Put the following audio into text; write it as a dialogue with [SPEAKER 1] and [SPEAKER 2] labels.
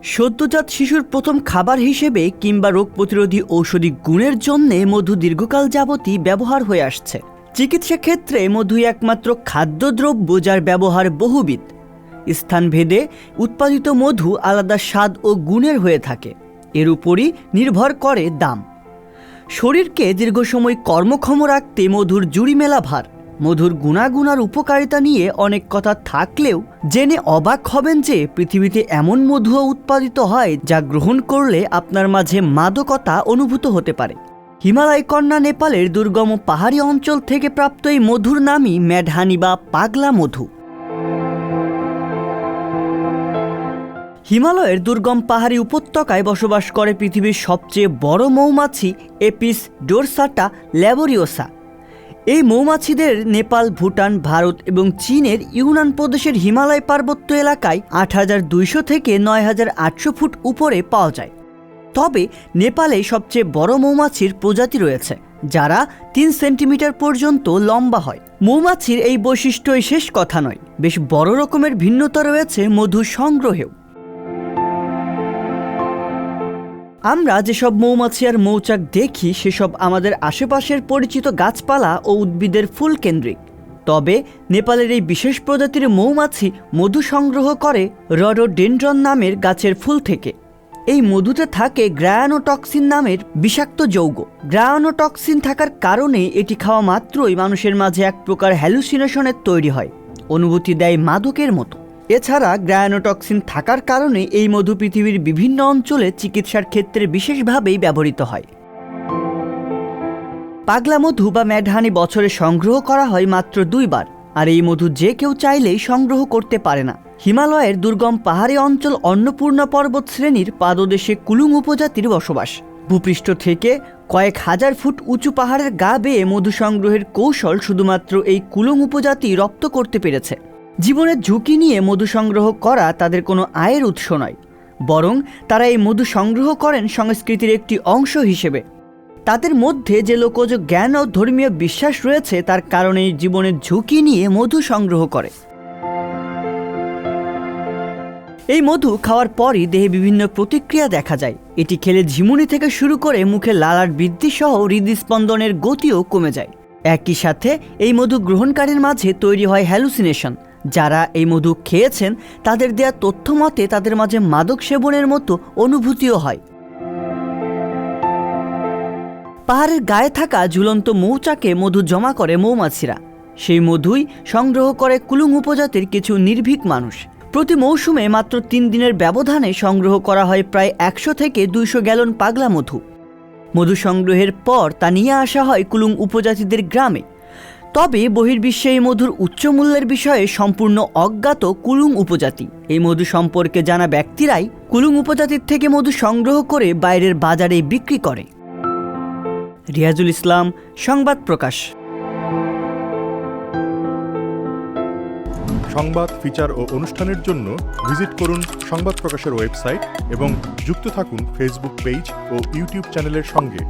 [SPEAKER 1] সদ্যজাত শিশুর প্রথম খাবার হিসেবে কিংবা রোগ প্রতিরোধী ঔষধি গুণের জন্য মধু দীর্ঘকাল যাবতই ব্যবহার হয়ে আসছে। চিকিৎসা ক্ষেত্রে মধুই একমাত্র খাদ্যদ্রব্য যার ব্যবহার বহুবিধ। স্থানভেদে উৎপাদিত মধু আলাদা স্বাদ ও গুণের হয়ে থাকে। এর উপরই নির্ভর করে দাম। শরীরকে দীর্ঘ সময় কর্মক্ষম রাখতে মধুর জুড়ি মেলা ভার। মধুর গুণাগুণ আর উপকারিতা নিয়ে অনেক কথা থাকলেও জেনে অবাক হবেন যে পৃথিবীতে এমন মধুও উৎপাদিত হয় যা গ্রহণ করলে আপনার মাঝে মাদকতা অনুভূত হতে পারে। হিমালয় কন্যা নেপালের দুর্গম পাহাড়ি অঞ্চল থেকে প্রাপ্ত এই মধুর নামই ম্যাডহানি বা পাগলা মধু। হিমালয়ের দুর্গম পাহাড়ি উপত্যকায় বসবাস করে পৃথিবীর সবচেয়ে বড় মৌমাছি এপিস ডোরসাটা ল্যাবোরিওসা। এই মৌমাছিদের নেপাল, ভুটান, ভারত এবং চীনের ইউনান প্রদেশের হিমালয় পার্বত্য এলাকায় ৮২০০ থেকে ৯৮০০ ফুট উপরে পাওয়া যায়। তবে নেপালে সবচেয়ে বড় মৌমাছির প্রজাতি রয়েছে যারা ৩ সেন্টিমিটার পর্যন্ত লম্বা হয়। মৌমাছির এই বৈশিষ্ট্যই শেষ কথা নয়, বেশ বড় রকমের ভিন্নতা রয়েছে মধু সংগ্রহেও। আমরা যেসব মৌমাছি আর মৌচাক দেখি সেসব আমাদের আশেপাশের পরিচিত গাছপালা ও উদ্ভিদের ফুল কেন্দ্রিক। তবে নেপালের এই বিশেষ প্রজাতির মৌমাছি মধু সংগ্রহ করে রডোডেনড্রন নামের গাছের ফুল থেকে। এই মধুতে থাকে গ্রায়ানোটক্সিন নামের বিষাক্ত যৌগ। গ্রায়ানোটক্সিন থাকার কারণে এটি খাওয়া মাত্রই মানুষের মাঝে এক প্রকার হ্যালুসিনেশনের তৈরি হয়, অনুভূতি দেয় মাদকের মতো। এছাড়া গ্রায়ানোটক্সিন থাকার কারণে এই মধু পৃথিবীর বিভিন্ন অঞ্চলে চিকিৎসার ক্ষেত্রে বিশেষভাবেই ব্যবহৃত হয়। পাগলা মধু বা ম্যাডহানি বছরে সংগ্রহ করা হয় মাত্র 2 বার, আর এই মধু যে কেউ চাইলেই সংগ্রহ করতে পারে না। হিমালয়ের দুর্গম পাহাড়ি অঞ্চল অন্নপূর্ণা পর্বত শ্রেণীর পাদদেশে কুলুং উপজাতির বসবাস। ভূপৃষ্ঠ থেকে কয়েক হাজার ফুট উঁচু পাহাড়ের গা বেয়ে মধু সংগ্রহের কৌশল শুধুমাত্র এই কুলুং উপজাতি রপ্ত করতে পেরেছে। জীবনের ঝুঁকি নিয়ে মধু সংগ্রহ করা তাদের কোনো আয়ের উৎস নয়, বরং তারা এই মধু সংগ্রহ করেন সংস্কৃতির একটি অংশ হিসেবে। তাদের মধ্যে যে লোকজ জ্ঞান ও ধর্মীয় বিশ্বাস রয়েছে তার কারণে জীবনের ঝুঁকি নিয়ে মধু সংগ্রহ করে। এই মধু খাওয়ার পরই দেহে বিভিন্ন প্রতিক্রিয়া দেখা যায়। এটি খেলে ঝিমুনি থেকে শুরু করে মুখে লালার বৃদ্ধি সহ হৃদস্পন্দনের গতিও কমে যায়। একই সাথে এই মধু গ্রহণকারীর মাঝে তৈরি হয় হ্যালুসিনেশন। যারা এই মধু খেয়েছেন তাদের দেয়া তথ্য মতে তাদের মাঝে মাদক সেবনের মতো অনুভূতিও হয়। পাহাড়ের গায়ে থাকা ঝুলন্ত মৌচাকে মধু জমা করে মৌমাছিরা। সেই মধুই সংগ্রহ করে কুলুং উপজাতির কিছু নির্ভীক মানুষ। প্রতি মৌসুমে মাত্র 3 দিনের ব্যবধানে সংগ্রহ করা হয় প্রায় 100 থেকে 200 গ্যালন পাগলা মধু। মধু সংগ্রহের পর তা নিয়ে আসা হয় কুলুং উপজাতিদের গ্রামে। তবে বহির্বিশ্বে এই মধুর উচ্চ মূল্যের বিষয়ে সম্পূর্ণ অজ্ঞাত কুলুং উপজাতি। এই মধু সম্পর্কে জানা ব্যক্তিরাই কুলুং উপজাতির থেকে মধু সংগ্রহ করে বাইরের বাজারে বিক্রি করে। রিয়াজুল ইসলাম, সংবাদ প্রকাশ।
[SPEAKER 2] সংবাদ, ফিচার ও অনুষ্ঠানের জন্য ভিজিট করুন সংবাদ প্রকাশের ওয়েবসাইট এবং যুক্ত থাকুন ফেসবুক পেজ ও ইউটিউব চ্যানেলের সঙ্গে।